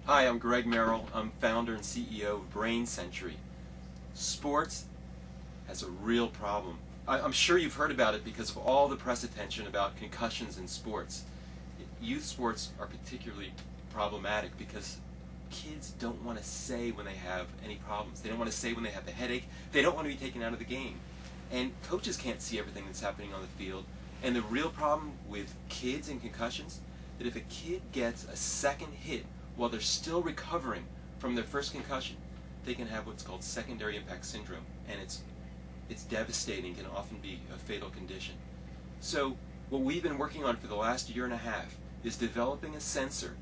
Hi, I'm Greg Merrill. I'm founder and CEO of Sentry. Sports has a real problem. I'm sure you've heard about it because of all the press attention about concussions in sports. Youth sports are particularly problematic because kids don't want to say when they have any problems. They don't want to say when they have the headache. They don't want to be taken out of the game. And coaches can't see everything that's happening on the field. And the real problem with kids and concussions, that if a kid gets a second hit while they're still recovering from their first concussion, they can have what's called secondary impact syndrome, and it's devastating, can often be a fatal condition. So what we've been working on for the last year and a half is developing a sensor,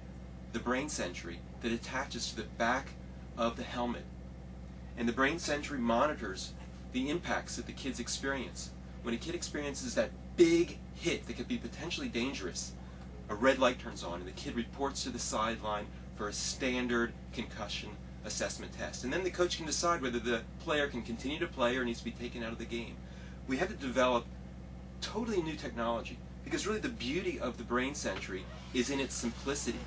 the Sentry, that attaches to the back of the helmet. And the Sentry monitors the impacts that the kids experience. When a kid experiences that big hit that could be potentially dangerous, a red light turns on and the kid reports to the sideline for a standard concussion assessment test. And then the coach can decide whether the player can continue to play or needs to be taken out of the game. We had to develop totally new technology because really the beauty of the Sentry is in its simplicity.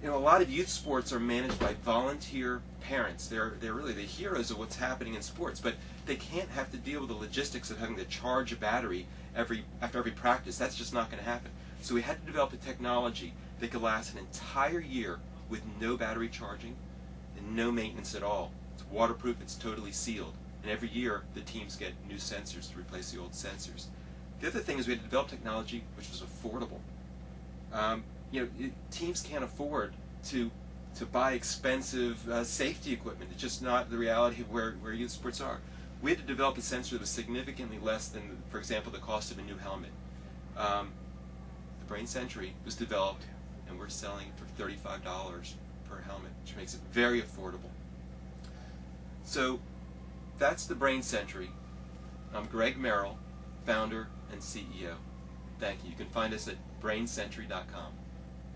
You know, a lot of youth sports are managed by volunteer parents. They're really the heroes of what's happening in sports, but they can't have to deal with the logistics of having to charge a battery after every practice. That's just not going to happen. So we had to develop a technology that could last an entire year with no battery charging and no maintenance at all. It's waterproof, it's totally sealed, and every year the teams get new sensors to replace the old sensors. The other thing is we had to develop technology which was affordable. Teams can't afford to buy expensive safety equipment. It's just not the reality of where youth sports are. We had to develop a sensor that was significantly less than, for example, the cost of a new helmet. The Sentry was developed and we're selling for $35 per helmet, which makes it very affordable. So that's the Sentry. I'm Greg Merrill, founder and CEO. Thank you. You can find us at brainsentry.com.